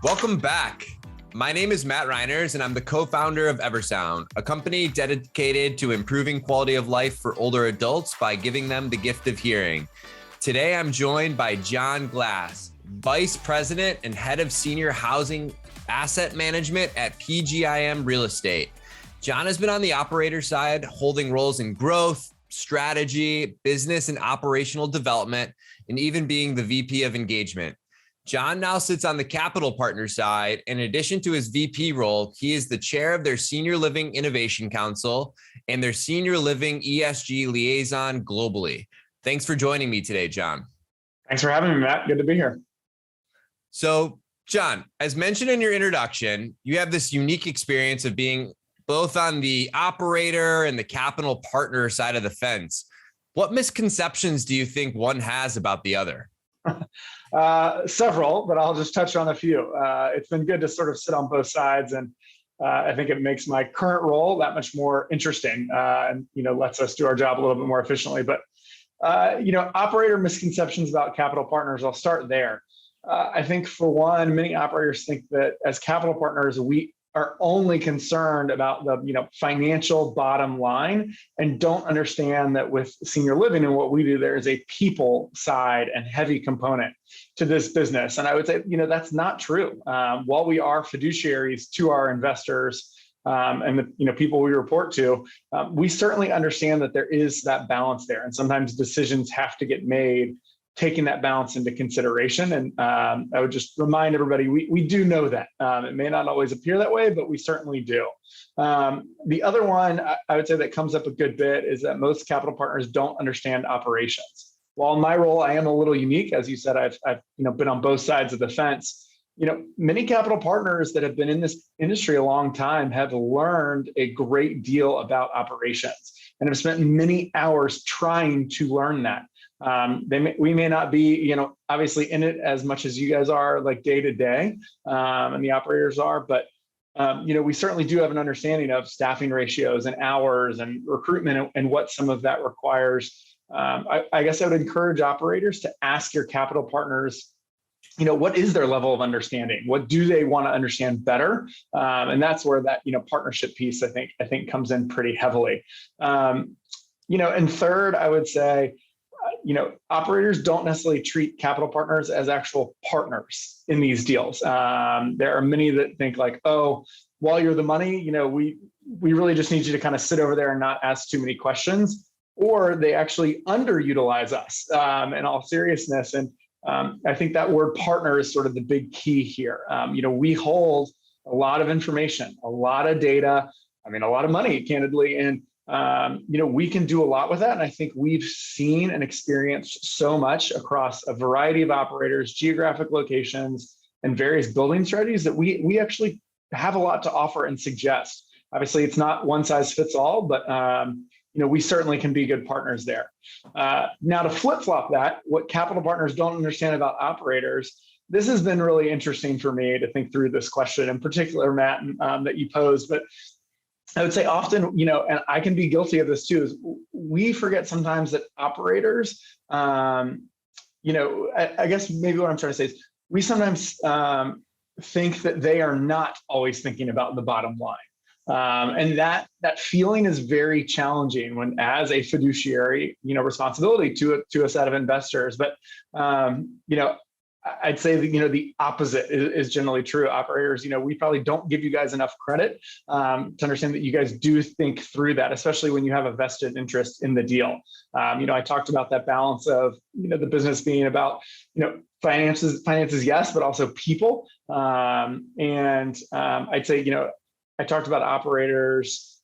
Welcome back. My name is Matt Reiners, and I'm the co-founder of Eversound, a company dedicated to improving quality of life for older adults by giving them the gift of hearing. Today, I'm joined by John Glass, Vice President and Head of Senior Housing Asset Management at PGIM Real Estate. John has been on the operator side, holding roles in growth, strategy, business and operational development, and even being the VP of engagement. John now sits on the capital partner side. In addition to his VP role, he is the chair of their Senior Living Innovation Council and their Senior Living ESG liaison globally. Thanks for joining me today, John. Thanks for having me, Matt. Good to be here. So, John, as mentioned in your introduction, you have this unique experience of being both on the operator and the capital partner side of the fence. What misconceptions do you think one has about the other? Several, but I'll just touch on a few. It's been good to sort of sit on both sides, and I think it makes my current role that much more interesting, and lets us do our job a little bit more efficiently. But operator misconceptions about capital partners. I'll start there. I think for one, many operators think that as capital partners, we are only concerned about the financial bottom line and don't understand that with senior living and what we do, there is a people side and heavy component to this business. And I would say, that's not true. While we are fiduciaries to our investors and the people we report to, we certainly understand that there is that balance there. And sometimes decisions have to get made taking that balance into consideration. And I would just remind everybody, we do know that. It may not always appear that way, but we certainly do. The other one I would say that comes up a good bit is that most capital partners don't understand operations. While in my role, I am a little unique. As you said, I've been on both sides of the fence. Many capital partners that have been in this industry a long time have learned a great deal about operations and have spent many hours trying to learn that. We may not be, obviously in it as much as you guys are, like day to day, and the operators are, but we certainly do have an understanding of staffing ratios and hours and recruitment and what some of that requires. I guess I would encourage operators to ask your capital partners, what is their level of understanding? What do they want to understand better? And that's where that, partnership piece, I think comes in pretty heavily. And third, I would say, operators don't necessarily treat capital partners as actual partners in these deals. There are many that think like, oh, while you're the money, we really just need you to kind of sit over there and not ask too many questions, or they actually underutilize us in all seriousness. And I think that word partner is sort of the big key here. We hold a lot of information, a lot of data, a lot of money, candidly, and we can do a lot with that. And I think we've seen and experienced so much across a variety of operators, geographic locations, and various building strategies that we actually have a lot to offer and suggest. Obviously, it's not one size fits all, but we certainly can be good partners there. Now, to flip-flop that, what capital partners don't understand about operators, this has been really interesting for me to think through this question in particular, Matt, that you posed. But I would say often, and I can be guilty of this too, is we forget sometimes that operators, I guess maybe what I'm trying to say is we sometimes think that they are not always thinking about the bottom line. And that feeling is very challenging when, as a fiduciary, responsibility to a set of investors. But, I'd say that, the opposite is generally true. Operators, we probably don't give you guys enough credit to understand that you guys do think through that, especially when you have a vested interest in the deal. I talked about that balance of, the business being about, finances, yes, but also people. And I'd say, I talked about operators,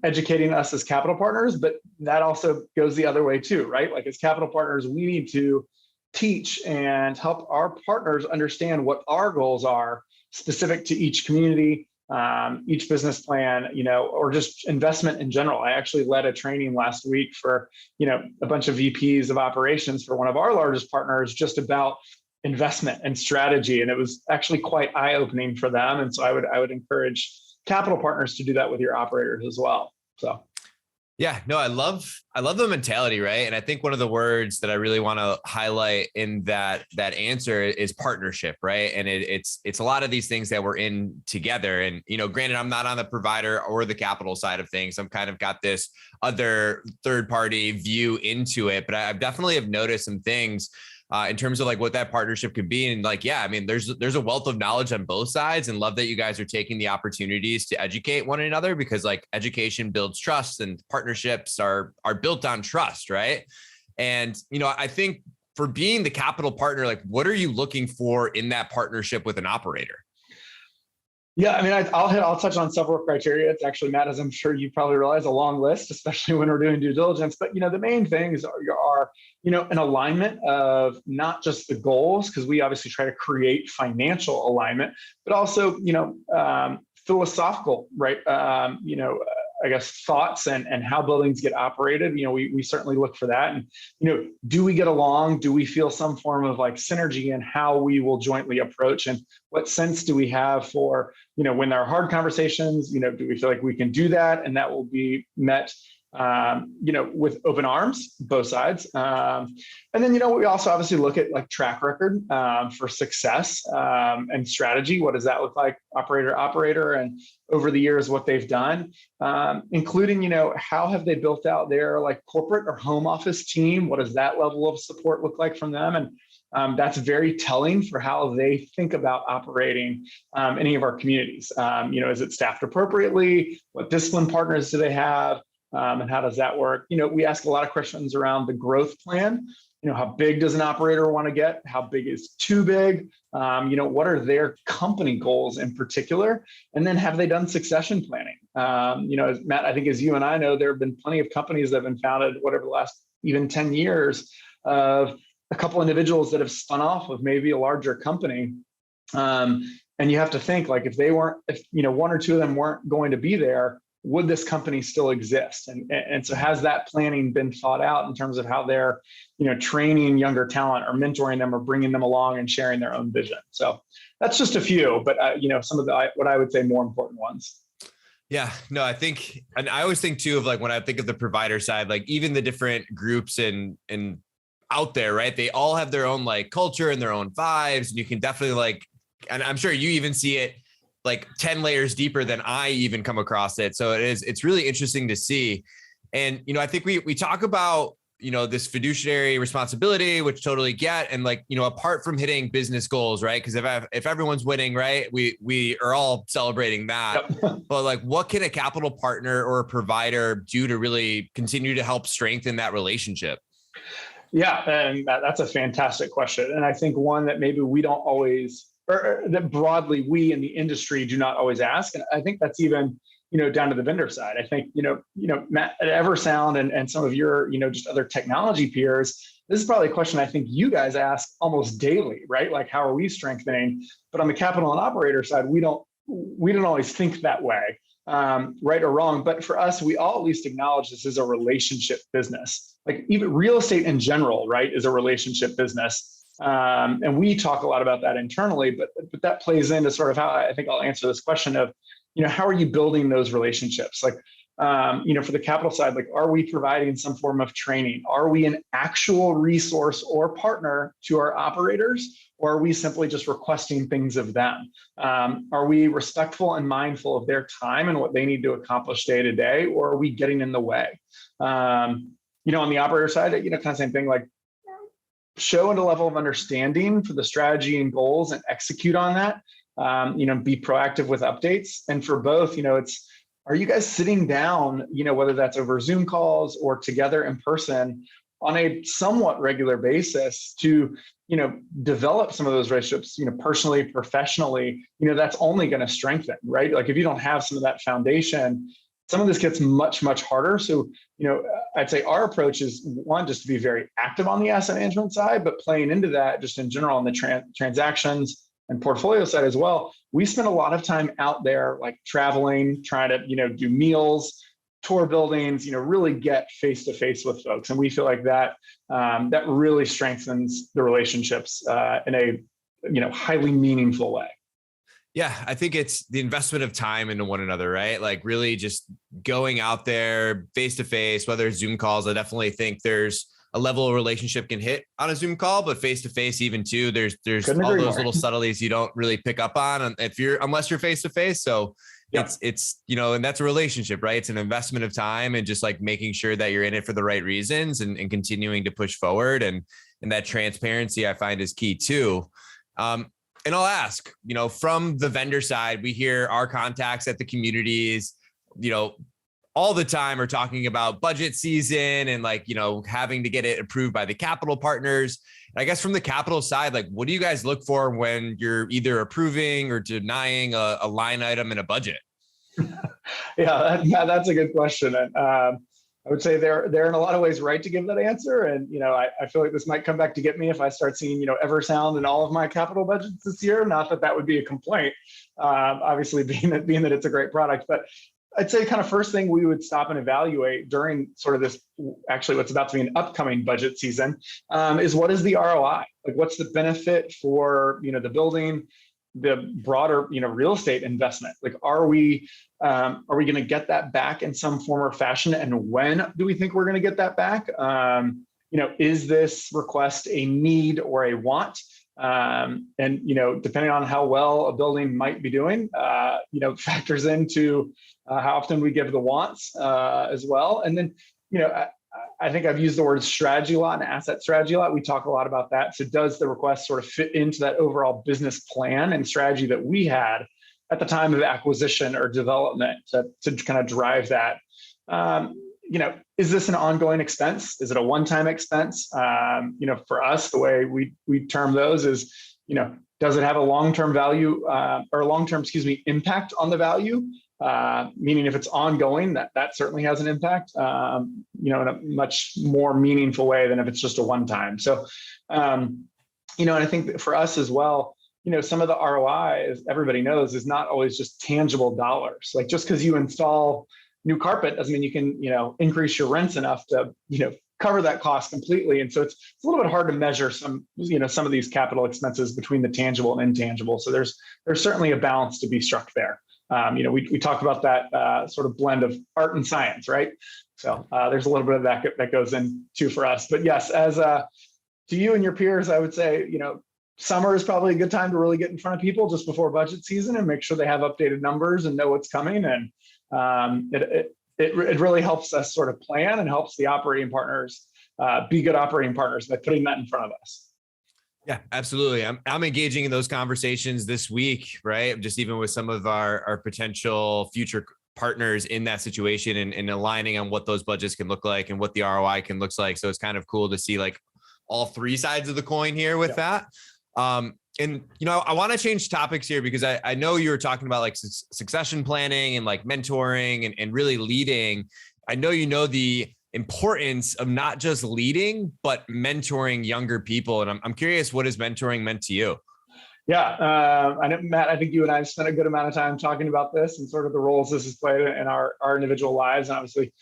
educating us as capital partners, but that also goes the other way too, right? Like as capital partners, we need to teach and help our partners understand what our goals are specific to each community, each business plan, or just investment in general. I actually led a training last week for, a bunch of VPs of operations for one of our largest partners just about investment and strategy. And it was actually quite eye-opening for them. And so I would encourage capital partners to do that with your operators as well. So. Yeah, no, I love the mentality, right? And I think one of the words that I really want to highlight in that answer is partnership, right? And it's a lot of these things that we're in together. And granted, I'm not on the provider or the capital side of things. I'm kind of got this other third party view into it, but I've definitely have noticed some things in terms of like what that partnership could be. And like, yeah, I mean, there's a wealth of knowledge on both sides, and love that you guys are taking the opportunities to educate one another, because like education builds trust and partnerships are built on trust, right? And I think for being the capital partner, like what are you looking for in that partnership with an operator? Yeah, I mean, I'll touch on several criteria. It's actually, Matt, as I'm sure you probably realize, a long list, especially when we're doing due diligence. But the main things are an alignment of not just the goals, because we obviously try to create financial alignment, but also philosophical, right? I guess thoughts and how buildings get operated. We certainly look for that. And do we get along? Do we feel some form of like synergy in how we will jointly approach? And what sense do we have for when there are hard conversations? Do we feel like we can do that and that will be met with open arms, both sides. And then, we also obviously look at like track record for success and strategy. What does that look like, operator to operator, and over the years, what they've done, including, how have they built out their like corporate or home office team? What does that level of support look like from them? And that's very telling for how they think about operating any of our communities. Is it staffed appropriately? What discipline partners do they have? And how does that work? We ask a lot of questions around the growth plan. How big does an operator want to get? How big is too big? What are their company goals in particular? And then have they done succession planning? As Matt, I think as you and I know, there have been plenty of companies that have been founded, whatever, the last even 10 years of a couple individuals that have spun off of maybe a larger company. And you have to think like if one or two of them weren't going to be there, would this company still exist? And so has that planning been thought out in terms of how they're, training younger talent or mentoring them or bringing them along and sharing their own vision? So that's just a few, but some of the, what I would say more important ones. Yeah, no, I think, and I always think too of like when I think of the provider side, like even the different groups and out there, right? They all have their own like culture and their own vibes. And you can definitely like, and I'm sure you even see it like 10 layers deeper than I even come across it. So it's really interesting to see. And, I think we talk about, this fiduciary responsibility, which totally get, and like, apart from hitting business goals, right? Because if everyone's winning, right, we are all celebrating that. Yep. But like, what can a capital partner or a provider do to really continue to help strengthen that relationship? Yeah, and that's a fantastic question. And I think one that maybe we don't always, or that broadly we in the industry do not always ask. And I think that's even, down to the vendor side. I think, Matt at Eversound and some of your, just other technology peers, this is probably a question I think you guys ask almost daily, right? Like, how are we strengthening? But on the capital and operator side, we don't always think that way, right or wrong. But for us, we all at least acknowledge this is a relationship business. Like even real estate in general, right, is a relationship business. And we talk a lot about that internally, but that plays into sort of how I think I'll answer this question of, how are you building those relationships? Like, for the capital side, like, are we providing some form of training? Are we an actual resource or partner to our operators? Or are we simply just requesting things of them? Are we respectful and mindful of their time and what they need to accomplish day to day? Or are we getting in the way? On the operator side, kind of same thing, like, show a level of understanding for the strategy and goals and execute on that. Be proactive with updates. And for both, are you guys sitting down, whether that's over Zoom calls or together in person on a somewhat regular basis to, develop some of those relationships, personally, professionally, that's only going to strengthen, right? Like if you don't have some of that foundation, some of this gets much, much harder. So, I'd say our approach is one, just to be very active on the asset management side, but playing into that just in general on the transactions and portfolio side as well. We spend a lot of time out there, like traveling, trying to, do meals, tour buildings, really get face to face with folks. And we feel like that really strengthens the relationships in a, highly meaningful way. Yeah, I think it's the investment of time into one another, right? Like really just going out there face to face, whether it's Zoom calls. I definitely think there's a level of relationship can hit on a Zoom call, but face to face, even too, there's Couldn't all agree those more. little subtleties you don't really pick up on unless you're face to face. So Yep. it's and that's a relationship, right? It's an investment of time and just like making sure that you're in it for the right reasons and continuing to push forward and that transparency I find is key too. And I'll ask, from the vendor side, we hear our contacts at the communities, all the time are talking about budget season and having to get it approved by the capital partners. I guess from the capital side, what do you guys look for when you're either approving or denying a line item in a budget? Yeah, that's a good question. And I would say they're in a lot of ways right to give that answer. And, I feel like this might come back to get me if I start seeing, Eversound in all of my capital budgets this year. Not that that would be a complaint, obviously being that it's a great product. But I'd say kind of first thing we would stop and evaluate during sort of this, actually what's about to be an upcoming budget season, is what is the ROI? Like what's the benefit for, the building, the broader, real estate investment? Like, are we going to get that back in some form or fashion? And when do we think we're going to get that back? Is this request a need or a want? And, depending on how well a building might be doing, factors into how often we give the wants as well. And then, I think I've used the word strategy a lot and asset strategy a lot. We talk a lot about that. So does the request sort of fit into that overall business plan and strategy that we had at the time of acquisition or development to kind of drive that? Is this an ongoing expense? Is it a one-time expense? For us, the way we term those is, does it have a long-term value or long-term, impact on the value? Meaning if it's ongoing, that certainly has an impact, in a much more meaningful way than if it's just a one-time. So, and I think that for us as well, some of the ROI, as everybody knows, is not always just tangible dollars. Like just because you install new carpet doesn't mean you can, increase your rents enough to, cover that cost completely. And so it's a little bit hard to measure some of these capital expenses between the tangible and intangible. So there's certainly a balance to be struck there. We talk about that sort of blend of art and science, right? So there's a little bit of that goes in too for us. But yes, as to you and your peers, I would say, summer is probably a good time to really get in front of people just before budget season and make sure they have updated numbers and know what's coming. And it really helps us sort of plan and helps the operating partners be good operating partners by putting that in front of us. Yeah, absolutely. I'm engaging in those conversations this week, right? Just even with some of our potential future partners in that situation and aligning on what those budgets can look like and what the ROI can look like. So it's kind of cool to see all three sides of the coin here with that. And, I want to change topics here because I know you were talking about succession planning and mentoring and really leading. I know the importance of not just leading, but mentoring younger people. And I'm curious, what has mentoring meant to you? Yeah, I know, Matt, I think you and I have spent a good amount of time talking about this and sort of the roles this has played in our individual lives. And obviously,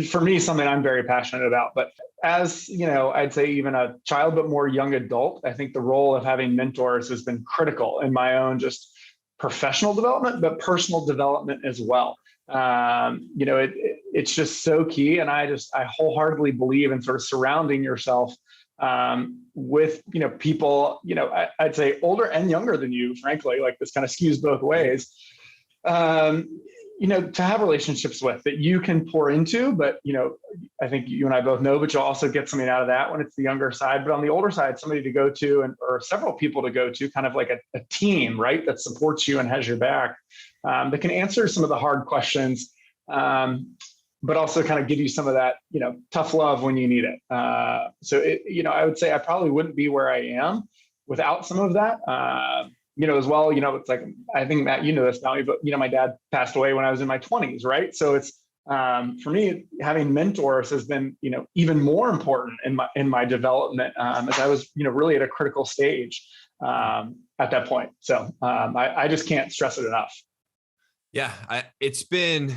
for me, something I'm very passionate about. But as, I'd say even a child, but more young adult, I think the role of having mentors has been critical in my own just professional development, but personal development as well. It's just so key. And I wholeheartedly believe in sort of surrounding yourself with, people, I'd say older and younger than you, frankly, this kind of skews both ways, to have relationships with that you can pour into, but, I think you and I both know, but you'll also get something out of that when it's the younger side, but on the older side, somebody to go to or several people to go to, kind of like a team, right? That supports you and has your back, that can answer some of the hard questions, but also kind of give you some of that, tough love when you need it. So I would say I probably wouldn't be where I am without some of that. As well, it's I think, Matt, this about me, but, my dad passed away when I was in my 20s, right? So it's, for me, having mentors has been, even more important in my development, as I was, really at a critical stage at that point. So I just can't stress it enough. Yeah, it's been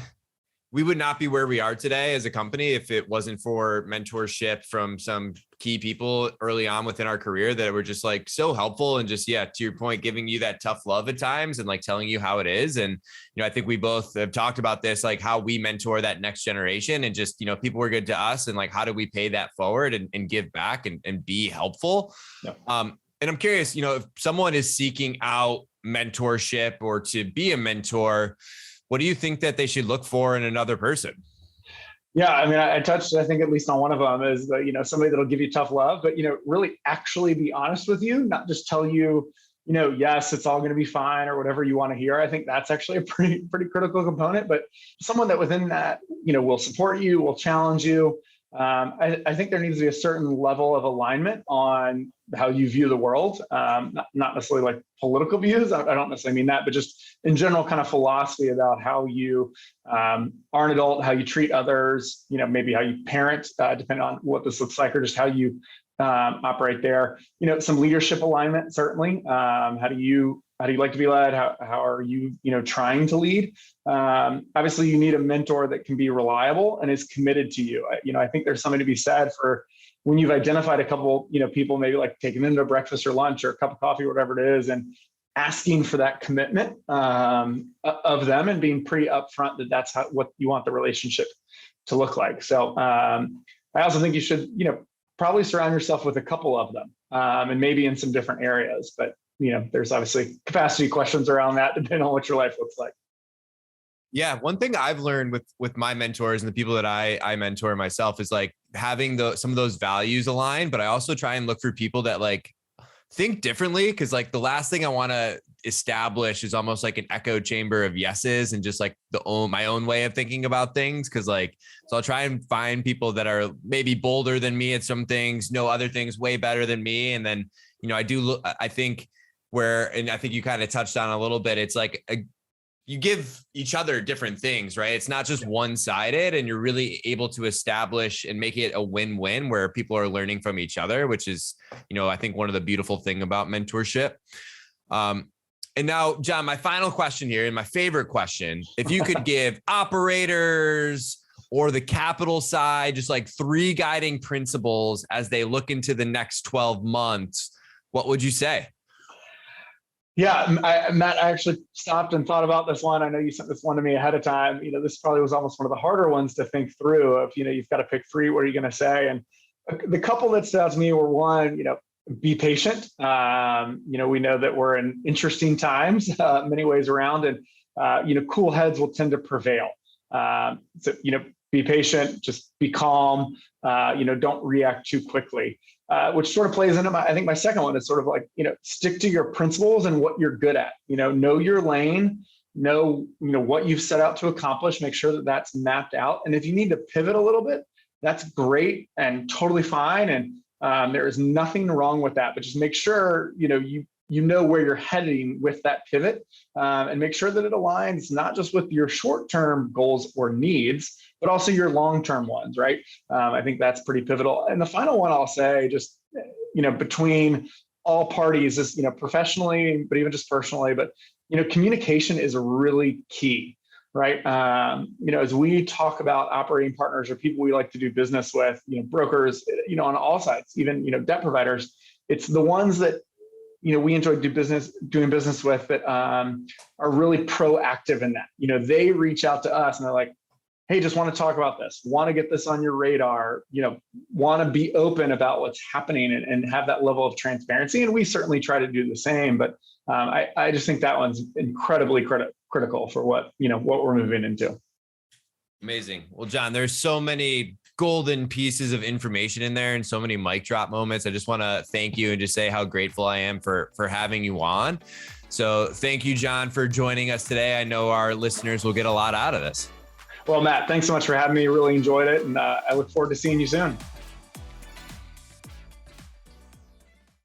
we would not be where we are today as a company if it wasn't for mentorship from some key people early on within our career that were just like so helpful and just, yeah, to your point, giving you that tough love at times and like telling you how it is. And, I think we both have talked about this, like how we mentor that next generation and just, people were good to us and like, how do we pay that forward and give back and be helpful? Yeah. And I'm curious, if someone is seeking out mentorship or to be a mentor, what do you think that they should look for in another person? Yeah, I mean, I touched, I think, at least on one of them is that, somebody that'll give you tough love, but, really actually be honest with you, not just tell you, yes, it's all going to be fine or whatever you want to hear. I think that's actually a pretty critical component, but someone that within that, will support you, will challenge you. I think there needs to be a certain level of alignment on how you view the world, not necessarily like political views. I don't necessarily mean that, but just in general kind of philosophy about how you are an adult, how you treat others, maybe how you parent, depending on what this looks like, or just how you operate there. Some leadership alignment, certainly. How do you like to be led? How are you, trying to lead? Obviously, you need a mentor that can be reliable and is committed to you. I think there's something to be said for when you've identified a couple, people, maybe like taking them to breakfast or lunch or a cup of coffee, or whatever it is, and asking for that commitment of them and being pretty upfront that that's what you want the relationship to look like. So I also think you should, probably surround yourself with a couple of them and maybe in some different areas, but there's obviously capacity questions around that depending on what your life looks like. Yeah. One thing I've learned with my mentors and the people that I mentor myself is like having some of those values aligned, but I also try and look for people that like think differently. Cause like the last thing I want to establish is almost like an echo chamber of yeses and just like my own way of thinking about things. Cause like, so I'll try and find people that are maybe bolder than me at some things, know other things way better than me. And then, I think and I think you kind of touched on a little bit, it's like you give each other different things, right? It's not just one-sided, and you're really able to establish and make it a win-win where people are learning from each other, which is, I think one of the beautiful thing about mentorship. And now, John, my final question here, and my favorite question, if you could give operators or the capital side, just like 3 guiding principles as they look into the next 12 months, what would you say? Yeah, Matt, I actually stopped and thought about this one. I know you sent this one to me ahead of time. This probably was almost one of the harder ones to think through of, you've got to pick 3, what are you going to say? And the couple that stood out to me were one, be patient. We know that we're in interesting times, many ways around, and, cool heads will tend to prevail. So, be patient, just be calm, don't react too quickly. Which sort of plays into I think my second one is sort of like, stick to your principles and what you're good at, know your lane, know what you've set out to accomplish, make sure that that's mapped out. And if you need to pivot a little bit, that's great and totally fine. And there is nothing wrong with that, but just make sure, you know where you're heading with that pivot, and make sure that it aligns not just with your short-term goals or needs, but also your long-term ones, right? I think that's pretty pivotal. And the final one I'll say, just, between all parties is, professionally, but even just personally, but, communication is really key, right? As we talk about operating partners or people we like to do business with, brokers, on all sides, even, debt providers, it's the ones that, we enjoy doing business with that are really proactive in that. They reach out to us and they're like, hey, just want to talk about this, want to get this on your radar, want to be open about what's happening and have that level of transparency. And we certainly try to do the same. But I just think that one's incredibly critical for what we're moving into. Amazing. Well, John, there's so many golden pieces of information in there and so many mic drop moments. I just want to thank you and just say how grateful I am for having you on. So thank you, John, for joining us today. I know our listeners will get a lot out of this. Well, Matt, thanks so much for having me. Really enjoyed it. And I look forward to seeing you soon.